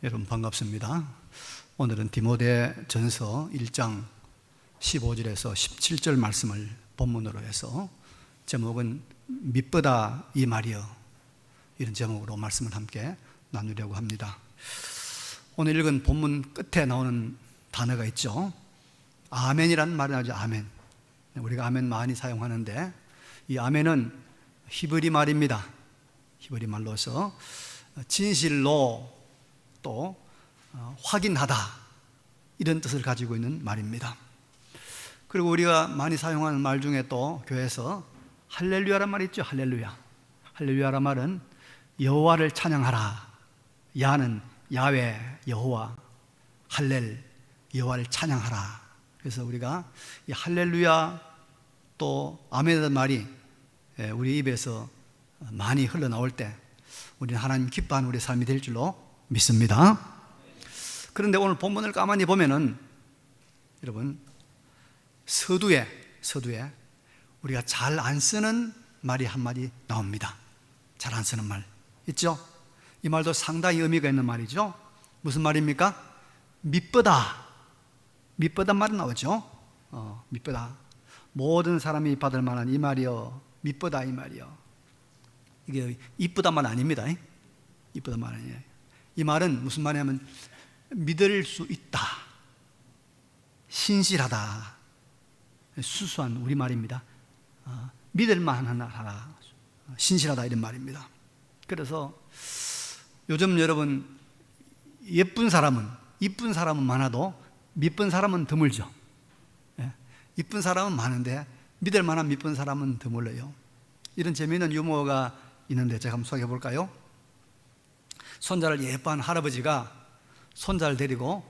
여러분 반갑습니다. 오늘은 디모데 전서 1장 15절에서 17절 말씀을 본문으로 해서 제목은 미쁘다 이 말이여, 이런 제목으로 말씀을 함께 나누려고 합니다. 오늘 읽은 본문 끝에 나오는 단어가 있죠. 아멘이라는 말이 나오죠. 아멘. 우리가 아멘 많이 사용하는데 이 아멘은 히브리 말입니다. 히브리 말로서 진실로 또 확인하다, 이런 뜻을 가지고 있는 말입니다. 그리고 우리가 많이 사용하는 말 중에 또 교회에서 할렐루야란 말이 있죠. 할렐루야. 할렐루야란 말은 여호와를 찬양하라. 야는 야훼 여호와, 할렐 여호와를 찬양하라. 그래서 우리가 이 할렐루야 또 아멘이라는 말이 우리 입에서 많이 흘러나올 때 우리는 하나님 기뻐하는 우리의 삶이 될 줄로 믿습니다. 그런데 오늘 본문을 가만히 보면은 여러분 서두에 우리가 잘 안 쓰는 말이 한마디 나옵니다. 잘 안 쓰는 말 있죠? 이 말도 상당히 의미가 있는 말이죠. 무슨 말입니까? 미쁘다. 미쁘단 말이 나오죠. 미쁘다. 모든 사람이 받을 만한 이 말이요, 미쁘다 이 말이요. 이게 이쁘단 말 아닙니다. 이쁘단 말 아니에요. 이 말은 무슨 말이냐면 믿을 수 있다, 신실하다, 수수한 우리말입니다. 믿을 만하다, 신실하다, 이런 말입니다. 그래서 요즘 여러분 이쁜 사람은 많아도 미쁜 사람은 드물죠. 이쁜 사람은 많은데 믿을 만한 미쁜 사람은 드물어요. 이런 재미있는 유머가 있는데 제가 한번 소개해 볼까요? 손자를 예뻐하는 할아버지가 손자를 데리고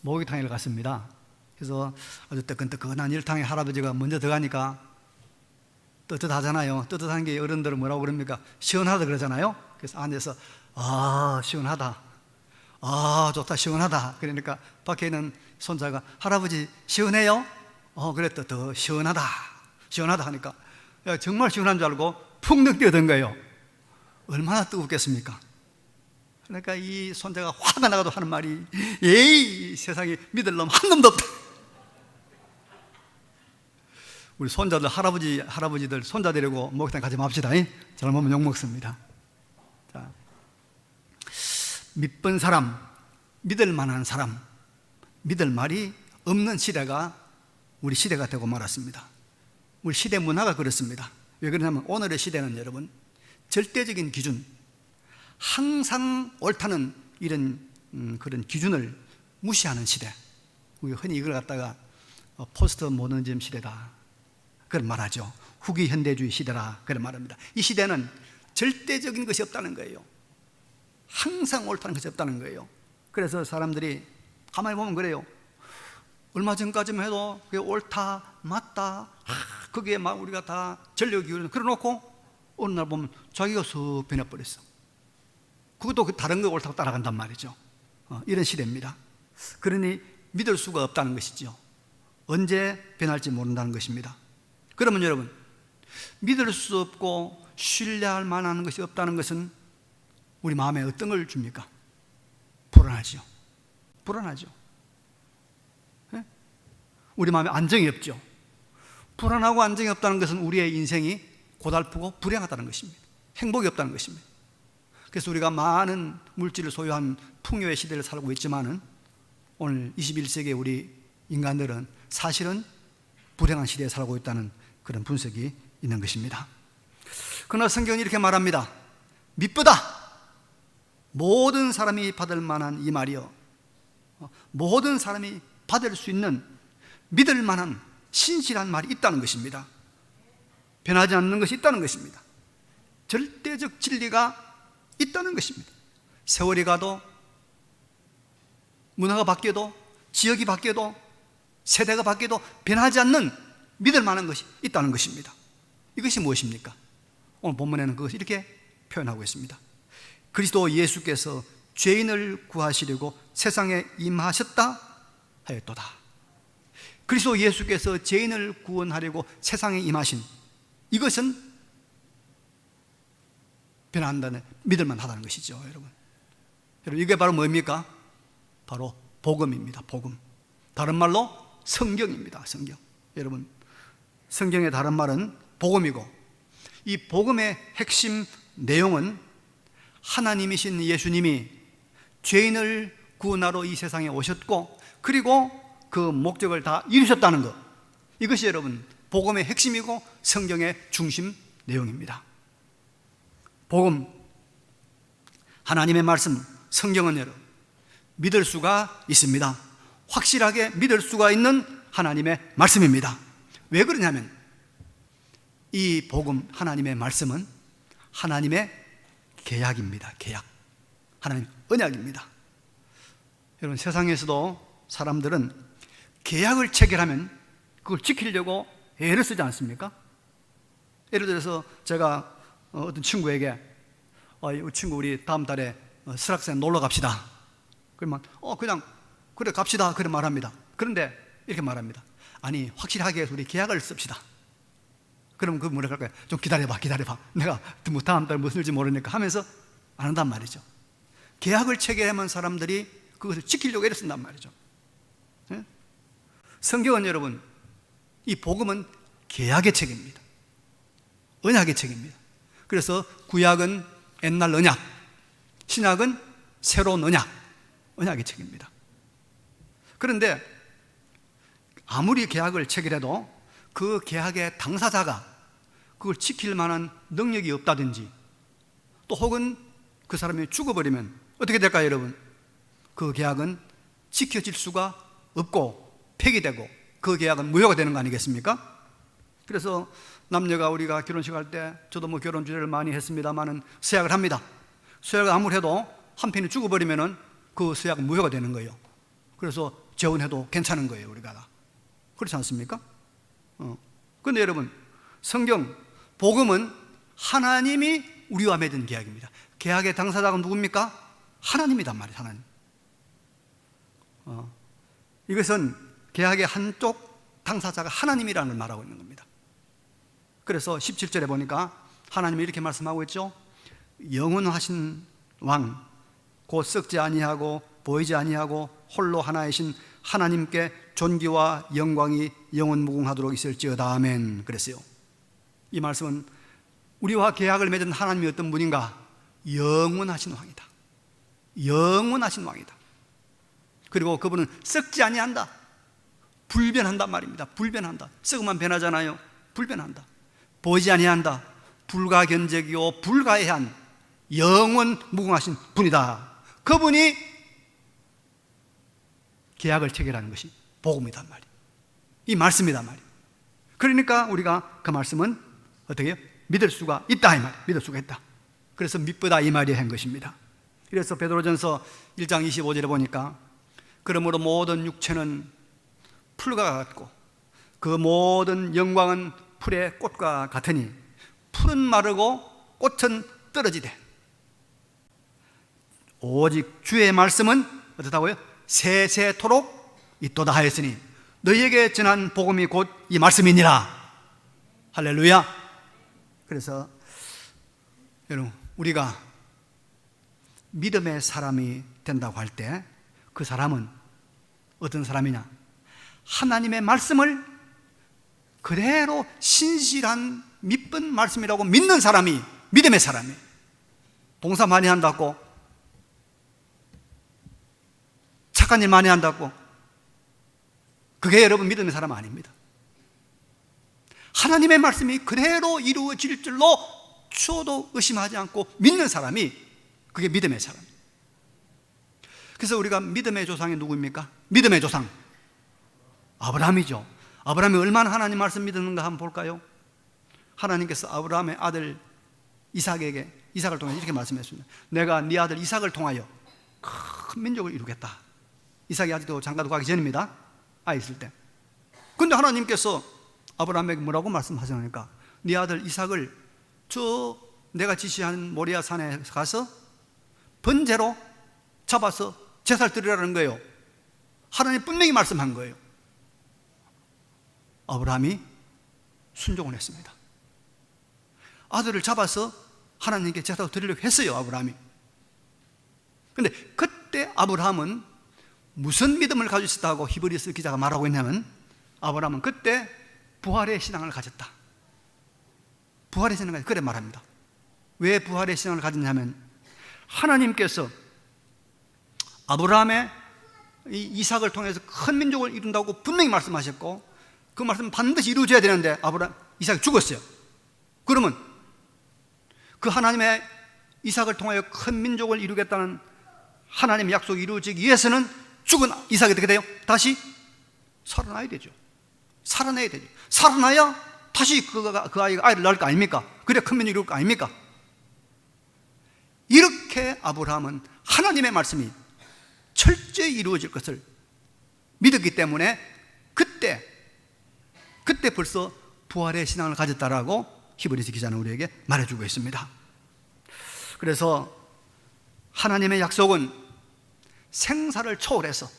목욕탕에 갔습니다. 그래서 아주 뜨끈뜨끈한 일탕에 할아버지가 먼저 들어가니까 뜨뜻하잖아요. 뜨뜻한 게 어른들은 뭐라고 그럽니까? 시원하다 그러잖아요. 그래서 안에서 시원하다, 좋다, 시원하다. 그러니까 밖에 있는 손자가 할아버지 시원해요? 그랬더 더 시원하다 하니까 정말 시원한 줄 알고 푹 뛰어든 거예요. 얼마나 뜨겁겠습니까? 그러니까 이 손자가 화가 나가도 하는 말이, 에이 세상에 믿을 놈 한 놈도 없다. 우리 손자들, 할아버지들 손자 데리고 목욕탕 가지 맙시다. 잘못하면 욕먹습니다. 자, 믿은 사람, 믿을 만한 사람, 믿을 말이 없는 시대가 우리 시대가 되고 말았습니다. 우리 시대 문화가 그렇습니다. 왜 그러냐면 오늘의 시대는 여러분 절대적인 기준, 항상 옳다는 이런 그런 기준을 무시하는 시대. 우리가 흔히 이걸 갖다가 포스트 모더니즘 시대다 그런 말하죠. 후기 현대주의 시대라 그런 말합니다. 이 시대는 절대적인 것이 없다는 거예요. 항상 옳다는 것이 없다는 거예요. 그래서 사람들이 가만히 보면 그래요. 얼마 전까지만 해도 그게 옳다, 맞다, 거기에 막 우리가 다 전력을 기울여서 그래놓고 어느 날 보면 자기가 쑥 변해버렸어. 그것도 다른 거 옳다고 따라간단 말이죠. 이런 시대입니다. 그러니 믿을 수가 없다는 것이죠. 언제 변할지 모른다는 것입니다. 그러면 여러분, 믿을 수 없고 신뢰할 만한 것이 없다는 것은 우리 마음에 어떤 걸 줍니까? 불안하죠. 우리 마음에 안정이 없죠. 불안하고 안정이 없다는 것은 우리의 인생이 고달프고 불행하다는 것입니다. 행복이 없다는 것입니다. 그래서 우리가 많은 물질을 소유한 풍요의 시대를 살고 있지만은 오늘 21세기의 우리 인간들은 사실은 불행한 시대에 살고 있다는 그런 분석이 있는 것입니다. 그러나 성경은 이렇게 말합니다. 미쁘다, 모든 사람이 받을 만한 이 말이요, 모든 사람이 받을 수 있는 믿을 만한 신실한 말이 있다는 것입니다. 변하지 않는 것이 있다는 것입니다. 절대적 진리가 있다는 것입니다. 세월이 가도, 문화가 바뀌어도, 지역이 바뀌어도, 세대가 바뀌어도 변하지 않는 믿을 만한 것이 있다는 것입니다. 이것이 무엇입니까? 오늘 본문에는 그것을 이렇게 표현하고 있습니다. 그리스도 예수께서 죄인을 구하시려고 세상에 임하셨다 하였도다. 그리스도 예수께서 죄인을 구원하려고 세상에 임하신 이것은 변한다는 믿을만 하다는 것이죠. 여러분, 여러분, 이게 바로 뭡니까? 바로 복음입니다. 복음. 다른 말로 성경입니다. 성경. 여러분, 성경의 다른 말은 복음이고, 이 복음의 핵심 내용은 하나님이신 예수님이 죄인을 구원하러 이 세상에 오셨고, 그리고 그 목적을 다 이루셨다는 것, 이것이 여러분 복음의 핵심이고 성경의 중심 내용입니다. 복음, 하나님의 말씀, 성경은 여러분 믿을 수가 있습니다. 확실하게 믿을 수가 있는 하나님의 말씀입니다. 왜 그러냐면 이 복음, 하나님의 말씀은 하나님의 계약입니다. 계약. 하나님 언약입니다. 여러분, 세상에서도 사람들은 계약을 체결하면 그걸 지키려고 애를 쓰지 않습니까? 예를 들어서 제가 어떤 친구에게 이 친구 우리 다음 달에 설악산 놀러 갑시다. 그러면 그냥 그래 갑시다 그런 말합니다. 그런데 이렇게 말합니다. 아니, 확실하게 해서 우리 계약을 씁시다. 그럼 그 뭐라 할까요? 좀 기다려봐. 내가 뭐 다음 달 무슨 일지 모르니까 하면서 안 한단 말이죠. 계약을 체결하면 사람들이 그것을 지키려고 애를 쓴단 말이죠. 네? 성경은 여러분, 이 복음은 계약의 책입니다. 언약의 책입니다. 그래서 구약은 옛날 언약, 신약은 새로운 언약, 언약의 책입니다. 그런데 아무리 계약을 체결해도 그 계약의 당사자가 그걸 지킬 만한 능력이 없다든지, 또 혹은 그 사람이 죽어버리면 어떻게 될까요, 여러분? 그 계약은 지켜질 수가 없고 폐기되고 그 계약은 무효가 되는 거 아니겠습니까? 그래서 남녀가 우리가 결혼식 할 때, 저도 뭐 결혼 주례를 많이 했습니다만은 서약을 합니다. 서약을 아무리 해도 한편이 죽어버리면은 그 서약은 무효가 되는 거예요. 그래서 재혼해도 괜찮은 거예요, 우리가 다. 그렇지 않습니까? 그런데 여러분, 성경, 복음은 하나님이 우리와 맺은 계약입니다. 계약의 당사자가 누굽니까? 하나님이단 말이에요, 하나님. 이것은 계약의 한쪽 당사자가 하나님이라는 걸 말하고 있는 겁니다. 그래서 17절에 보니까 하나님이 이렇게 말씀하고 있죠. 영원하신 왕, 곧 썩지 아니하고 보이지 아니하고 홀로 하나이신 하나님께 존귀와 영광이 영원 무궁하도록 있을지어다. 아멘. 그랬어요. 이 말씀은 우리와 계약을 맺은 하나님이 어떤 분인가? 영원하신 왕이다. 영원하신 왕이다. 그리고 그분은 썩지 아니한다. 불변한단 말입니다. 불변한다. 썩으면 변하잖아요. 불변한다. 보이지 아니한다. 불가견적이요 불가해한 영원 무궁하신 분이다. 그분이 계약을 체결하는 것이 복음이단 말이에요. 이 말씀이단 말이에요. 그러니까 우리가 그 말씀은 어떻게 해요? 믿을 수가 있다 이 말이에요. 믿을 수가 있다. 그래서 믿보다 이 말이 한 것입니다. 그래서 베드로전서 1장 25절에 보니까 그러므로 모든 육체는 풀과 같고 그 모든 영광은 풀의 꽃과 같으니 풀은 마르고 꽃은 떨어지되 오직 주의 말씀은 어떻다고요? 세세토록 있도다 하였으니 너희에게 전한 복음이 곧 이 말씀이니라. 할렐루야. 그래서 여러분, 우리가 믿음의 사람이 된다고 할 때 그 사람은 어떤 사람이냐? 하나님의 말씀을 그대로 신실한 믿은 말씀이라고 믿는 사람이 믿음의 사람이에요. 봉사 많이 한다고, 착한 일 많이 한다고, 그게 여러분 믿음의 사람 아닙니다. 하나님의 말씀이 그대로 이루어질 줄로 추호도 의심하지 않고 믿는 사람이 그게 믿음의 사람. 그래서 우리가 믿음의 조상이 누구입니까? 믿음의 조상 아브라함이죠. 아브라함이 얼마나 하나님 말씀 믿었는가 한번 볼까요? 하나님께서 아브라함의 아들 이삭을 통해 이렇게 말씀했습니다. 내가 네 아들 이삭을 통하여 큰 민족을 이루겠다. 이삭이 아직도 장가도 가기 전입니다. 아이 있을 때. 근데 하나님께서 아브라함에게 뭐라고 말씀하셨습니까? 네 아들 이삭을 저 내가 지시한 모리아 산에 가서 번제로 잡아서 제사를 드리라는 거예요. 하나님 분명히 말씀한 거예요. 아브라함이 순종을 했습니다. 아들을 잡아서 하나님께 제사를 드리려고 했어요, 아브라함이. 그런데 그때 아브라함은 무슨 믿음을 가지고 있었다고 히브리서 기자가 말하고 있냐면, 아브라함은 그때 부활의 신앙을 가졌다. 부활의 신앙을 가졌다. 그래 말합니다. 왜 부활의 신앙을 가졌냐면, 하나님께서 아브라함의 이 이삭을 통해서 큰 민족을 이룬다고 분명히 말씀하셨고, 그 말씀은 반드시 이루어져야 되는데 이삭이 죽었어요. 그러면 그 하나님의 이삭을 통하여 큰 민족을 이루겠다는 하나님의 약속이 이루어지기 위해서는 죽은 이삭이 어떻게 돼요? 다시 살아나야 되죠. 살아나야 되죠. 살아나야 다시 그 아이가 아이를 낳을 거 아닙니까? 그래 큰 민족이 이룰 거 아닙니까? 이렇게 아브라함은 하나님의 말씀이 철저히 이루어질 것을 믿었기 때문에 그때 벌써 부활의 신앙을 가졌다라고 히브리서 기자는 우리에게 말해주고 있습니다. 그래서 하나님의 약속은 생사를 초월해서,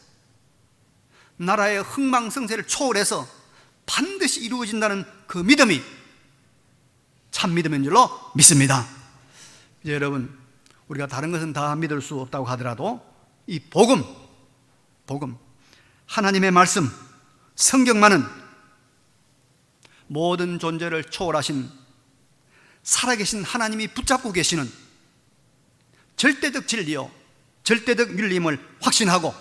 나라의 흥망성쇠를 초월해서 반드시 이루어진다는 그 믿음이 참 믿음인 줄로 믿습니다. 이제 여러분, 우리가 다른 것은 다 믿을 수 없다고 하더라도 이 복음, 하나님의 말씀, 성경만은 모든 존재를 초월하신 살아계신 하나님이 붙잡고 계시는 절대적 진리요, 절대적 윤리임을 확신하고,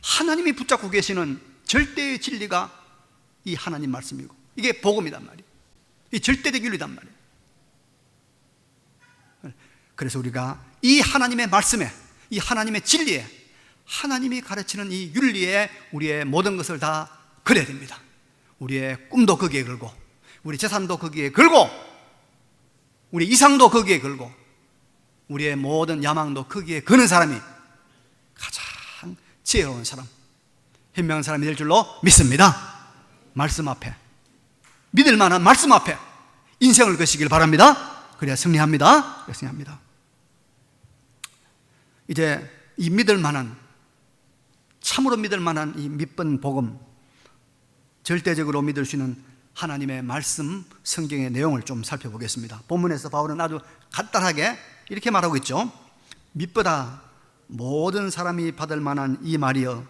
하나님이 붙잡고 계시는 절대의 진리가 이 하나님 말씀이고, 이게 복음이단 말이에요. 이 절대적 윤리단 말이에요. 그래서 우리가 이 하나님의 말씀에, 이 하나님의 진리에, 하나님이 가르치는 이 윤리에 우리의 모든 것을 다 걸어야 됩니다. 우리의 꿈도 거기에 걸고, 우리 재산도 거기에 걸고, 우리 이상도 거기에 걸고, 우리의 모든 야망도 거기에 거는 사람이 가장 지혜로운 사람, 현명한 사람이 될 줄로 믿습니다. 말씀 앞에, 믿을 만한 말씀 앞에 인생을 거시길 바랍니다. 그래야 승리합니다. 승리합니다. 이제 이 믿을 만한, 참으로 믿을 만한 이 믿번 복음, 절대적으로 믿을 수 있는 하나님의 말씀, 성경의 내용을 좀 살펴보겠습니다. 본문에서 바울은 아주 간단하게 이렇게 말하고 있죠. 믿보다 모든 사람이 받을 만한 이 말이여,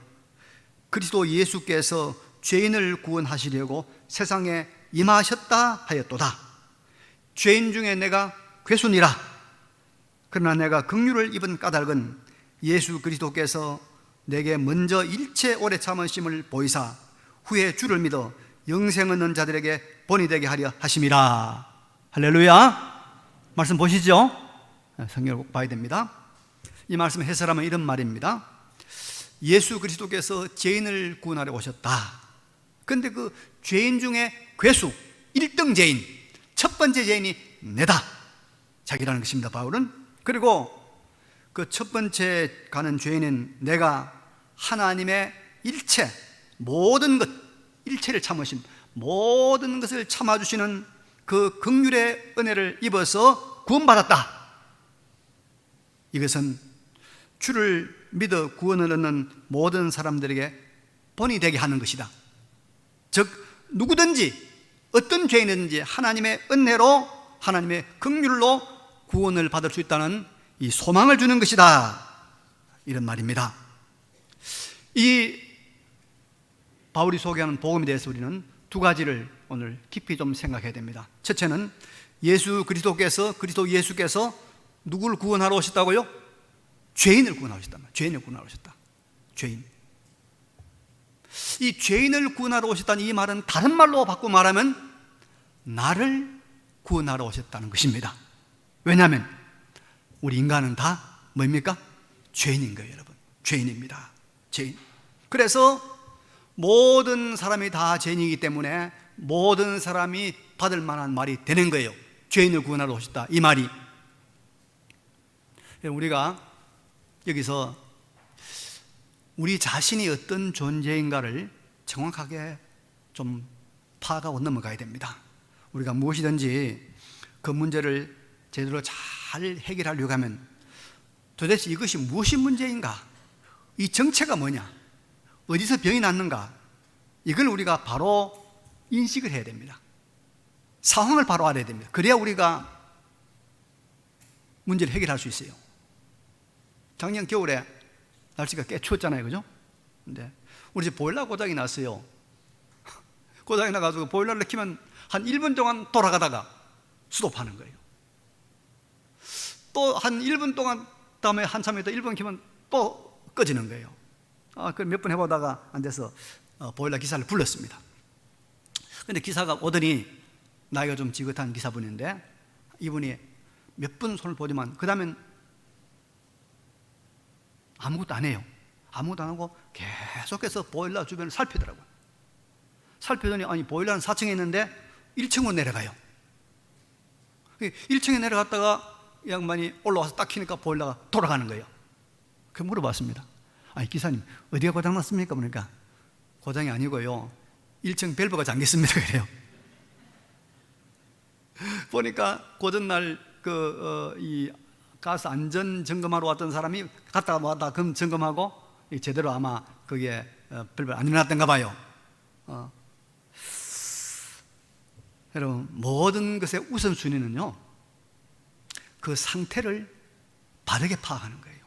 그리스도 예수께서 죄인을 구원하시려고 세상에 임하셨다 하였도다. 죄인 중에 내가 괴순이라. 그러나 내가 긍휼을 입은 까닭은 예수 그리스도께서 내게 먼저 일체 오래 참으심을 보이사 후에 주를 믿어 영생 얻는 자들에게 본이 되게 하려 하심이라. 할렐루야. 말씀 보시죠. 성경을 꼭 봐야 됩니다. 이 말씀 해설하면 이런 말입니다. 예수 그리스도께서 죄인을 구원하려 오셨다. 그런데 그 죄인 중에 괴수, 1등 죄인, 첫 번째 죄인이 내다, 자기라는 것입니다, 바울은. 그리고 그 첫 번째 가는 죄인은 내가 하나님의 일체, 모든 것, 일체를 참으신, 모든 것을 참아주시는 그 긍휼의 은혜를 입어서 구원받았다. 이것은 주를 믿어 구원을 얻는 모든 사람들에게 본이 되게 하는 것이다. 즉 누구든지 어떤 죄인이든지 하나님의 은혜로, 하나님의 긍휼로 구원을 받을 수 있다는 이 소망을 주는 것이다, 이런 말입니다. 이 바울이 소개하는 복음에 대해서 우리는 두 가지를 오늘 깊이 좀 생각해야 됩니다. 첫째는 예수 그리스도께서, 그리스도 예수께서 누구를 구원하러 오셨다고요? 죄인을 구원하러 오셨단 말이에요. 죄인을 구원하러 오셨다. 죄인. 이 죄인을 구원하러 오셨다는 이 말은 다른 말로 바꾸어 말하면 나를 구원하러 오셨다는 것입니다. 왜냐하면 우리 인간은 다 뭡니까? 죄인인 거예요, 여러분. 죄인입니다. 죄인. 그래서 모든 사람이 다 죄인이기 때문에 모든 사람이 받을 만한 말이 되는 거예요. 죄인을 구원하러 오셨다, 이 말이. 우리가 여기서 우리 자신이 어떤 존재인가를 정확하게 좀 파악하고 넘어가야 됩니다. 우리가 무엇이든지 그 문제를 제대로 잘 해결하려고 하면 도대체 이것이 무엇이 문제인가? 이 정체가 뭐냐? 어디서 병이 났는가? 이걸 우리가 바로 인식을 해야 됩니다. 상황을 바로 알아야 됩니다. 그래야 우리가 문제를 해결할 수 있어요. 작년 겨울에 날씨가 꽤 추웠잖아요, 그죠? 근데 우리 집 보일러 고장이 났어요. 고장이 나가지고 보일러를 켜면 한 1분 동안 돌아가다가 스톱하는 거예요. 또 한 1분 동안, 다음에 한참 있다 1분 켜면 또 꺼지는 거예요. 그걸 몇 번 해보다가 안 돼서 보일러 기사를 불렀습니다. 근데 기사가 오더니 나이가 좀 지긋한 기사분인데, 이분이 몇 분 손을 보지만 그 다음엔 아무것도 안 해요. 아무것도 안 하고 계속해서 보일러 주변을 살피더라고요. 살피더니 아니 보일러는 4층에 있는데 1층으로 내려가요. 1층에 내려갔다가 이 양반이 올라와서 딱 켜니까 보일러가 돌아가는 거예요. 그 물어봤습니다. 아니 기사님 어디가 고장났습니까? 그러니까 고장이 아니고요, 1층 밸브가 잠겼습니다. 그래요. 보니까 고전날 이 가스 안전 점검하러 왔던 사람이 갔다가 왔다 금 점검하고 제대로 아마 그게 밸브를 안 일어났던가 봐요. 여러분, 모든 것의 우선순위는요, 그 상태를 바르게 파악하는 거예요.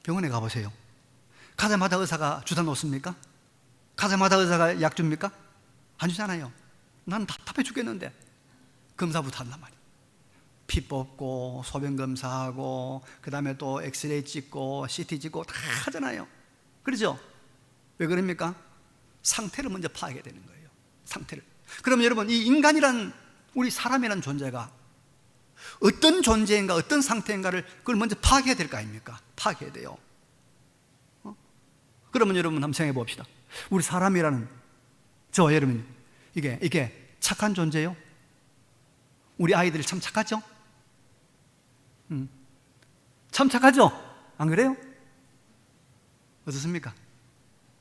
병원에 가보세요. 가자마자 의사가 주사 놓습니까? 가자마자 의사가 약 줍니까? 안 주잖아요. 난 답답해 죽겠는데 검사부터 한단 말이에요. 피 뽑고 소변 검사하고 그 다음에 또 엑스레이 찍고 CT 찍고 다 하잖아요. 그렇죠? 왜 그럽니까? 상태를 먼저 파악해야 되는 거예요. 상태를. 그럼 여러분, 이 인간이란, 우리 사람이란 존재가 어떤 존재인가, 어떤 상태인가를 그걸 먼저 파악해야 될 거 아닙니까? 파악해야 돼요. 그러면 여러분 한번 생각해 봅시다. 우리 사람이라는 저와 여러분, 이게 착한 존재예요? 우리 아이들이 참 착하죠? 참 착하죠? 안 그래요? 어떻습니까?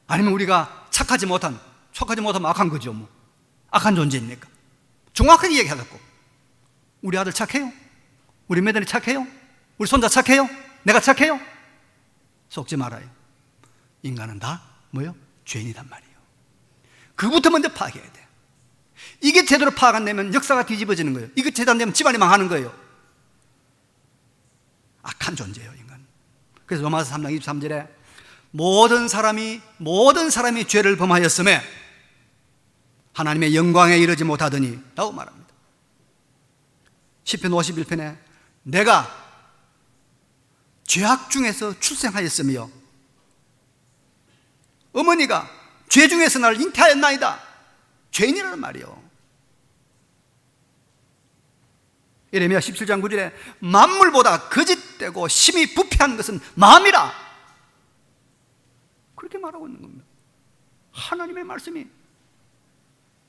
아니면 우리가 착하지 못하면 악한 거죠, 뭐. 악한 존재입니까? 정확하게 얘기하자고. 우리 아들 착해요? 우리 며느리 착해요? 우리 손자 착해요? 내가 착해요? 속지 말아요. 인간은 다 뭐요? 죄인이란 말이에요. 그부터 먼저 파악해야 돼요. 이게 제대로 파악 안 되면 역사가 뒤집어지는 거예요. 이게 제대로 안 되면 집안이 망하는 거예요. 악한 존재예요, 인간. 그래서 로마서 3장 23절에 모든 사람이 죄를 범하였음에 하나님의 영광에 이르지 못하더니 라고 말합니다. 시편 51편에 내가 죄악 중에서 출생하였으며 어머니가 죄 중에서 나를 잉태하였나이다. 죄인이라는 말이요. 예레미야 17장 9절에 만물보다 거짓되고 심히 부패한 것은 마음이라, 그렇게 말하고 있는 겁니다. 하나님의 말씀이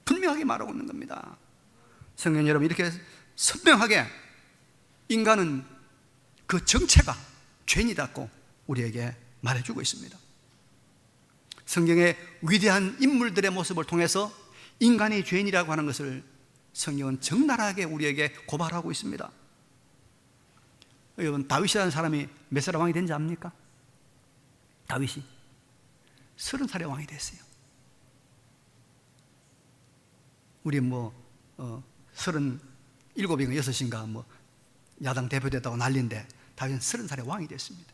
분명하게 말하고 있는 겁니다. 성경 여러분, 이렇게 선명하게 인간은 그 정체가 죄인이다고 우리에게 말해주고 있습니다. 성경의 위대한 인물들의 모습을 통해서 인간이 죄인이라고 하는 것을 성경은 적나라하게 우리에게 고발하고 있습니다. 여러분, 다윗이라는 사람이 몇 살에 왕이 된지 압니까? 다윗이 30살에 왕이 됐어요. 우리 37인가 6인가 야당 대표됐다고 난리인데 다윗은 30살에 왕이 됐습니다.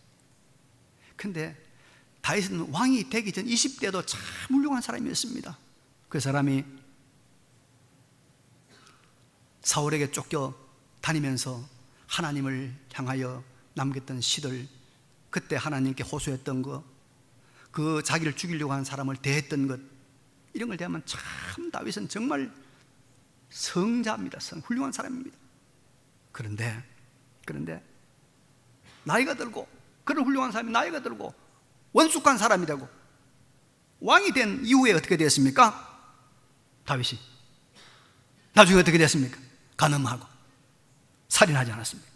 근데 다윗은 왕이 되기 전 20대도 참 훌륭한 사람이었습니다. 그 사람이 사울에게 쫓겨 다니면서 하나님을 향하여 남겼던 시들, 그때 하나님께 호소했던 것, 그 자기를 죽이려고 하는 사람을 대했던 것, 이런 걸 대하면 참 다윗은 정말 성자입니다. 훌륭한 사람입니다. 그런데 나이가 들고, 그런 훌륭한 사람이 나이가 들고 원숙한 사람이 되고 왕이 된 이후에 어떻게 됐습니까? 다윗이 나중에 어떻게 됐습니까? 간음하고 살인하지 않았습니까?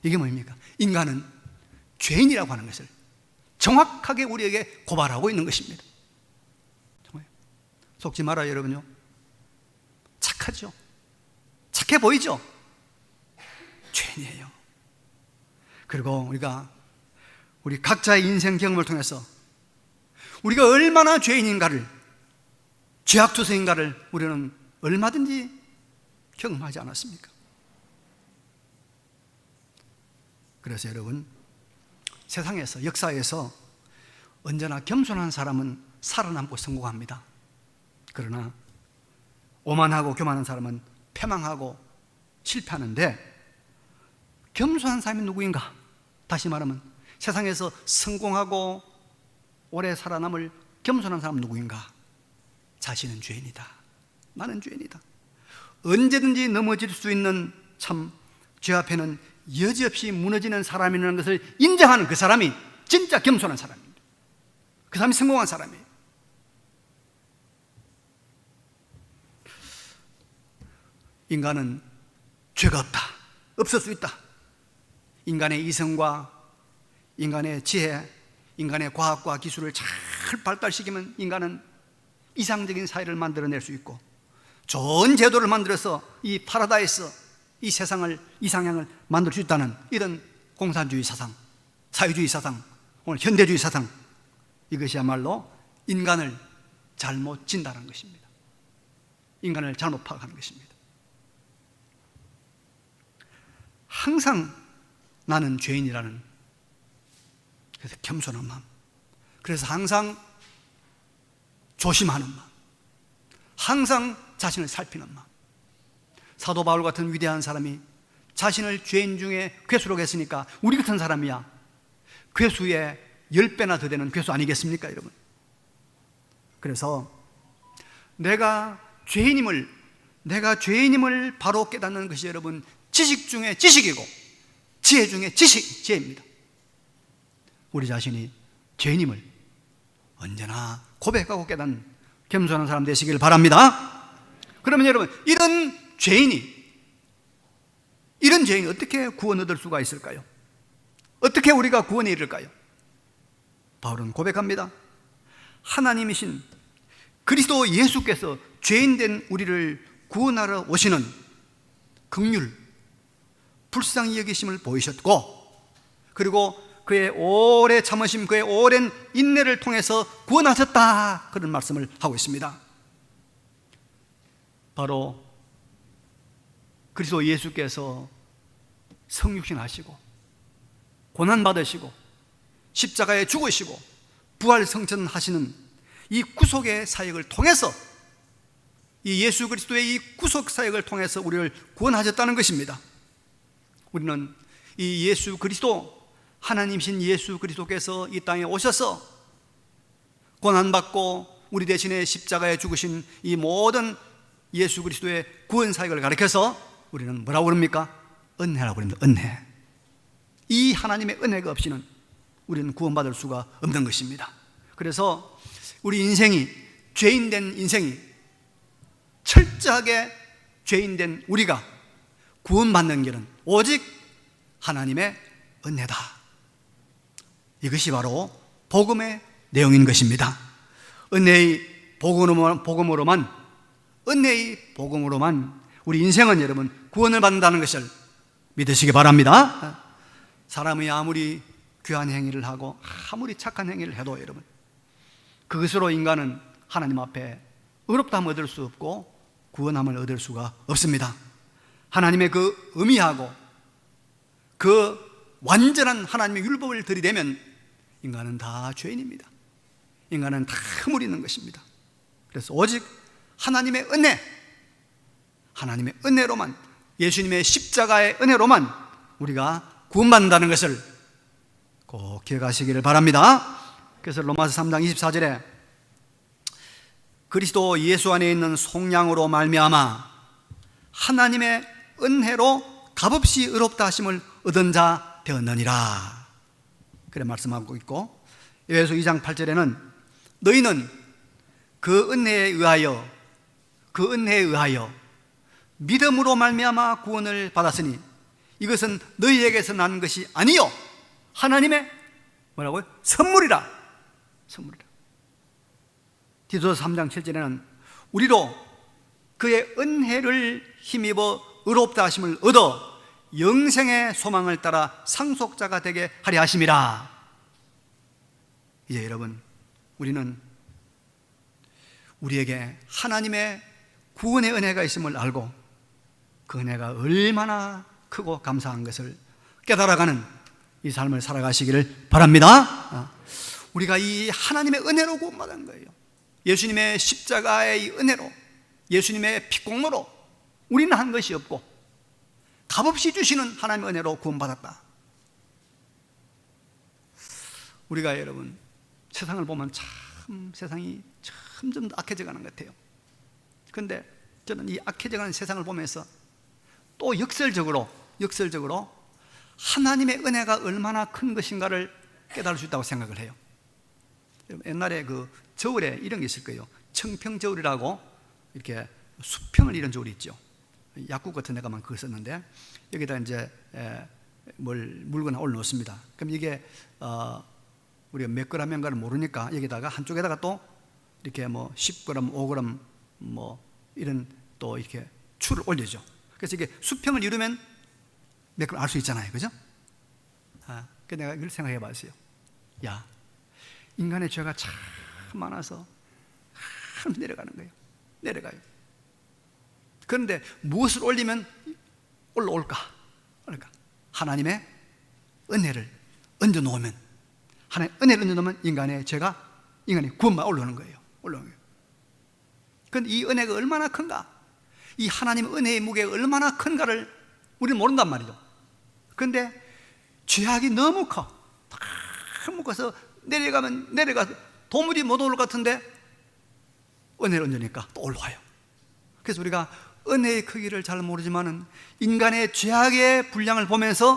이게 뭡니까? 인간은 죄인이라고 하는 것을 정확하게 우리에게 고발하고 있는 것입니다. 정말 속지 말아요, 여러분요. 착하죠? 착해 보이죠? 죄인이에요. 그리고 우리 각자의 인생 경험을 통해서 우리가 얼마나 죄인인가를, 죄악투성인가를 우리는 얼마든지 경험하지 않았습니까? 그래서 여러분, 세상에서, 역사에서 언제나 겸손한 사람은 살아남고 성공합니다. 그러나 오만하고 교만한 사람은 패망하고 실패하는데, 겸손한 사람이 누구인가? 다시 말하면 세상에서 성공하고 오래 살아남을 겸손한 사람은 누구인가? 자신은 죄인이다, 나는 죄인이다, 언제든지 넘어질 수 있는, 참 죄 앞에는 여지없이 무너지는 사람이라는 것을 인정하는 그 사람이 진짜 겸손한 사람입니다. 그 사람이 성공한 사람이에요. 인간은 죄가 없다, 없을 수 있다. 인간의 이성과 인간의 지혜, 인간의 과학과 기술을 잘 발달시키면 인간은 이상적인 사회를 만들어낼 수 있고, 좋은 제도를 만들어서 이 파라다이스, 이 세상을, 이상향을 만들 수 있다는 이런 공산주의 사상, 사회주의 사상, 오늘 현대주의 사상, 이것이야말로 인간을 잘못 진단하는 것입니다. 인간을 잘못 파악하는 것입니다. 항상 나는 죄인이라는, 그래서 겸손한 마음, 그래서 항상 조심하는 마음, 항상 자신을 살피는 마음. 사도 바울 같은 위대한 사람이 자신을 죄인 중에 괴수로 했으니까 우리 같은 사람이야 괴수의 10배나 더 되는 괴수 아니겠습니까, 여러분? 그래서 내가 죄인임을 바로 깨닫는 것이 여러분, 지식 중에 지식이고 지혜 중에 지혜입니다. 우리 자신이 죄인임을 언제나 고백하고 깨닫는 겸손한 사람 되시길 바랍니다. 그러면 여러분, 이런 죄인이 어떻게 구원 얻을 수가 있을까요? 어떻게 우리가 구원에 이를까요? 바울은 고백합니다. 하나님이신 그리스도 예수께서 죄인된 우리를 구원하러 오시는 긍휼, 불쌍히 여기심을 보이셨고, 그리고 그의 오래 참으심, 그의 오랜 인내를 통해서 구원하셨다, 그런 말씀을 하고 있습니다. 바로 그리스도 예수께서 성육신 하시고 고난받으시고 십자가에 죽으시고 부활 성천하시는 이 구속의 사역을 통해서, 이 예수 그리스도의 이 구속 사역을 통해서 우리를 구원하셨다는 것입니다. 우리는 이 예수 그리스도, 하나님이신 예수 그리스도께서 이 땅에 오셔서 고난받고 우리 대신에 십자가에 죽으신 이 모든 예수 그리스도의 구원 사역을 가리켜서 우리는 뭐라고 부릅니까? 은혜라고 부릅니다. 은혜. 이 하나님의 은혜가 없이는 우리는 구원받을 수가 없는 것입니다. 그래서 우리 인생이, 죄인된 인생이, 철저하게 죄인된 우리가 구원받는 길은 오직 하나님의 은혜다. 이것이 바로 복음의 내용인 것입니다. 은혜의 복음으로만 우리 인생은 여러분 구원을 받는다는 것을 믿으시기 바랍니다. 사람이 아무리 귀한 행위를 하고 아무리 착한 행위를 해도 여러분, 그것으로 인간은 하나님 앞에 의롭다함을 얻을 수 없고 구원함을 얻을 수가 없습니다. 하나님의 그 의미하고 그 완전한 하나님의 율법을 들이대면 인간은 다 죄인입니다. 인간은 다 허물이 있는 것입니다. 그래서 오직 하나님의 은혜로만, 예수님의 십자가의 은혜로만 우리가 구원받는다는 것을 꼭 기억하시기를 바랍니다. 그래서 로마서 3장 24절에 그리스도 예수 안에 있는 속량으로 말미암아 하나님의 은혜로 값없이 의롭다 하심을 얻은 자 되었느니라, 그래 말씀하고 있고, 에베소 2장 8절에는 너희는 그 은혜에 의하여 믿음으로 말미암아 구원을 받았으니 이것은 너희에게서 난 것이 아니요 하나님의 뭐라고요? 선물이라. 디도서 3장 7절에는 우리로 그의 은혜를 힘입어 의롭다 하심을 얻어 영생의 소망을 따라 상속자가 되게 하려 하심이라. 이제 여러분, 우리는 우리에게 하나님의 구원의 은혜가 있음을 알고 그 은혜가 얼마나 크고 감사한 것을 깨달아가는 이 삶을 살아가시기를 바랍니다. 우리가 이 하나님의 은혜로 구원받은 거예요. 예수님의 십자가의 이 은혜로, 예수님의 피공로로 우리는 한 것이 없고 값없이 주시는 하나님의 은혜로 구원받았다. 우리가 여러분 세상을 보면 참 세상이 점점 더 악해져 가는 것 같아요. 그런데 저는 이 악해져 가는 세상을 보면서 또 역설적으로 하나님의 은혜가 얼마나 큰 것인가를 깨달을 수 있다고 생각을 해요. 옛날에 그 저울에 이런 게 있을 거예요. 청평저울이라고 이렇게 수평을 이런 저울이 있죠. 약국 같은 데 가면 그거 썼는데 여기다 이제 물건 올려놓습니다. 그럼 이게 우리가 몇 g인가를 모르니까 여기다가 한쪽에다가 또 이렇게 뭐 10g, 5g 뭐 이런 또 이렇게 추를 올려줘. 그래서 이게 수평을 이루면 몇 g 알 수 있잖아요, 그죠? 그 내가 이걸 생각해 봤어요. 야, 인간의 죄가 참 많아서 내려가는 거예요. 내려가요. 그런데 무엇을 올리면 올라올까? 그러니까 하나님의 은혜를 얹어 놓으면, 하나님의 은혜를 얹어 놓으면 인간의 구원만 올라오는 거예요. 올라오는 거예요. 그런데 이 은혜가 얼마나 큰가? 이 하나님의 은혜의 무게가 얼마나 큰가를 우리는 모른단 말이죠. 그런데 죄악이 너무 커. 너무 커서 내려가 도무지 못 올 것 같은데 은혜를 얹으니까 또 올라와요. 그래서 우리가 은혜의 크기를 잘 모르지만은 인간의 죄악의 분량을 보면서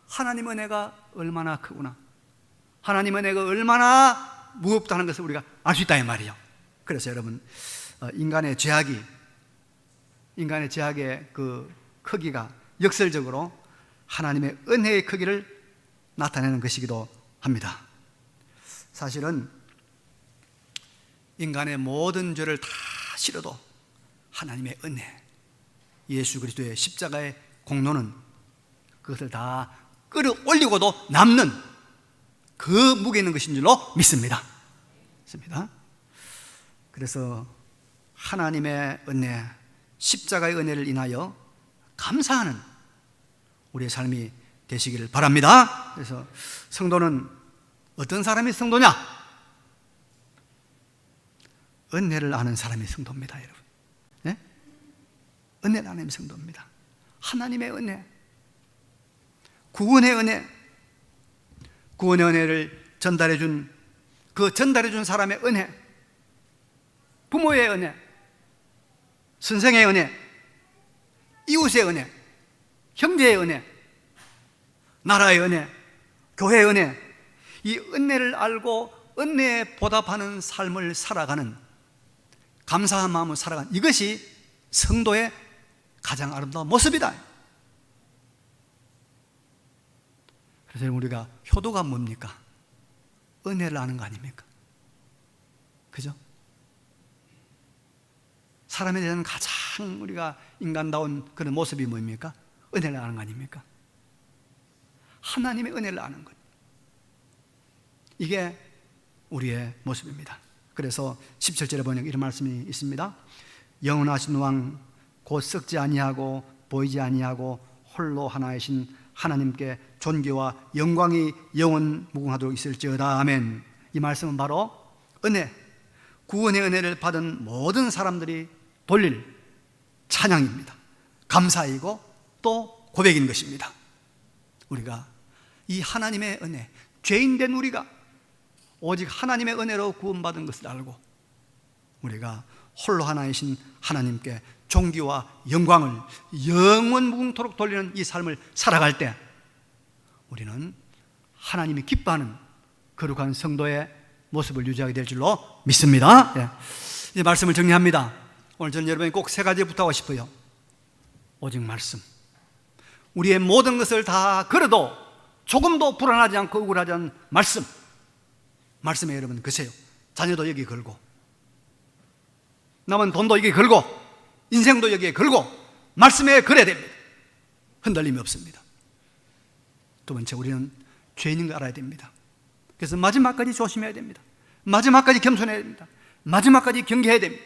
하나님 은혜가 얼마나 크구나, 하나님 은혜가 얼마나 무겁다는 것을 우리가 알 수 있다 이 말이에요. 그래서 여러분, 인간의 죄악의 그 크기가 역설적으로 하나님의 은혜의 크기를 나타내는 것이기도 합니다. 사실은 인간의 모든 죄를 다 실어도 하나님의 은혜, 예수 그리스도의 십자가의 공로는 그것을 다 끌어올리고도 남는 그 무게 있는 것인 줄로 믿습니다. 그래서 하나님의 은혜, 십자가의 은혜를 인하여 감사하는 우리의 삶이 되시기를 바랍니다. 그래서 성도는 어떤 사람이 성도냐? 은혜를 아는 사람이 성도입니다, 여러분. 네? 은혜를 아는 성도입니다. 하나님의 은혜, 구원의 은혜를 전달해준 사람의 은혜, 부모의 은혜, 선생의 은혜, 이웃의 은혜, 형제의 은혜, 나라의 은혜, 교회의 은혜, 이 은혜를 알고 은혜에 보답하는 삶을 살아가는, 감사한 마음을 살아가는, 이것이 성도의 가장 아름다운 모습이다. 그래서 우리가 효도가 뭡니까? 은혜를 아는 거 아닙니까? 그죠? 사람에 대한 가장 우리가 인간다운 그런 모습이 뭡니까? 은혜를 아는 거 아닙니까? 하나님의 은혜를 아는 것, 이게 우리의 모습입니다. 그래서 17절에 보면 이런 말씀이 있습니다. 영원하신 왕 곧 썩지 아니하고 보이지 아니하고 홀로 하나이신 하나님께 존귀와 영광이 영원 무궁하도록 있을지어다. 아멘. 이 말씀은 바로 은혜, 구원의 은혜를 받은 모든 사람들이 돌릴 찬양입니다. 감사이고 또 고백인 것입니다. 우리가 이 하나님의 은혜, 죄인된 우리가 오직 하나님의 은혜로 구원받은 것을 알고 우리가 홀로 하나이신 하나님께 존귀와 영광을 영원 무궁토록 돌리는 이 삶을 살아갈 때 우리는 하나님이 기뻐하는 거룩한 성도의 모습을 유지하게 될 줄로 믿습니다. 이제 말씀을 정리합니다. 오늘 저는 여러분이 꼭 세 가지 부탁하고 싶어요. 오직 말씀, 우리의 모든 것을 다 걸어도 조금도 불안하지 않고 억울하지 않은 말씀에 여러분 거세요. 자녀도 여기 걸고, 남은 돈도 여기 걸고, 인생도 여기에 걸고 말씀에 걸어야 됩니다. 흔들림이 없습니다. 두 번째, 우리는 죄인인 걸 알아야 됩니다. 그래서 마지막까지 조심해야 됩니다. 마지막까지 겸손해야 됩니다. 마지막까지 경계해야 됩니다.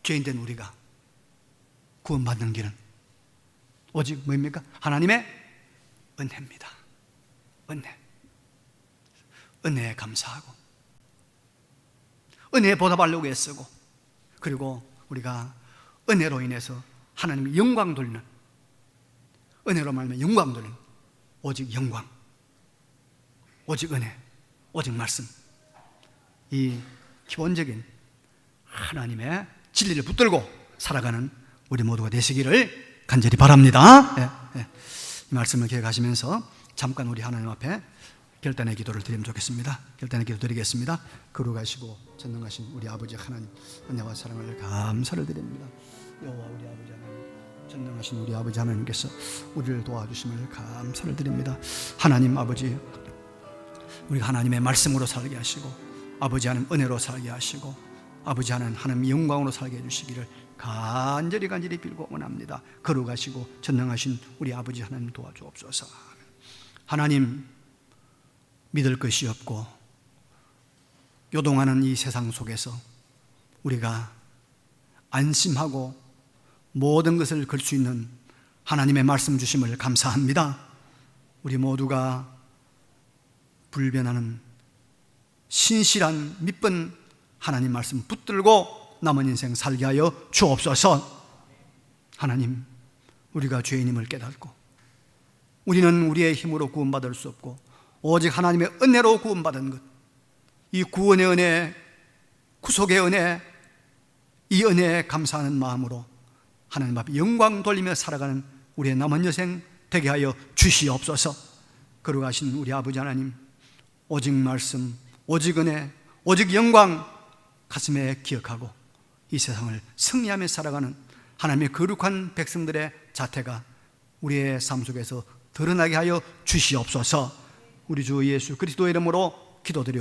죄인된 우리가 구원받는 길은 오직 뭡니까? 하나님의 은혜입니다. 은혜에 감사하고 은혜에 보답하려고 애쓰고, 그리고 우리가 은혜로 인해서 하나님의 영광 돌리는, 은혜로 말하면 영광 돌리는, 오직 영광, 오직 은혜, 오직 말씀, 이 기본적인 하나님의 진리를 붙들고 살아가는 우리 모두가 되시기를 간절히 바랍니다. 이 말씀을 기억하시면서 잠깐 우리 하나님 앞에 결단의 기도를 드리면 좋겠습니다. 결단의 기도 드리겠습니다. 거룩하시고 전능하신 우리 아버지 하나님, 은혜와 사랑을 감사를 드립니다. 여호와 우리 아버지 하나님, 전능하신 우리 아버지 하나님께서 우리를 도와주심을 감사를 드립니다. 하나님 아버지, 우리가 하나님의 말씀으로 살게 하시고, 아버지 하나님 은혜로 살게 하시고, 아버지 하나님 영광으로 살게 해주시기를 간절히 빌고 원합니다. 거룩하시고 전능하신 우리 아버지 하나님 도와주옵소서. 하나님, 믿을 것이 없고 요동하는 이 세상 속에서 우리가 안심하고 모든 것을 걸 수 있는 하나님의 말씀 주심을 감사합니다. 우리 모두가 불변하는 신실한 믿번 하나님 말씀 붙들고 남은 인생 살게 하여 주옵소서. 하나님, 우리가 죄인임을 깨닫고 우리는 우리의 힘으로 구원받을 수 없고 오직 하나님의 은혜로 구원받은 것, 이 구원의 은혜, 구속의 은혜, 이 은혜에 감사하는 마음으로 하나님 앞에 영광 돌리며 살아가는 우리의 남은 여생 되게 하여 주시옵소서. 거룩하신 우리 아버지 하나님, 오직 말씀, 오직 은혜, 오직 영광 가슴에 기억하고 이 세상을 승리하며 살아가는 하나님의 거룩한 백성들의 자태가 우리의 삶 속에서 드러나게 하여 주시옵소서. 우리 주 예수 그리스도의 이름으로 기도드리옵소서.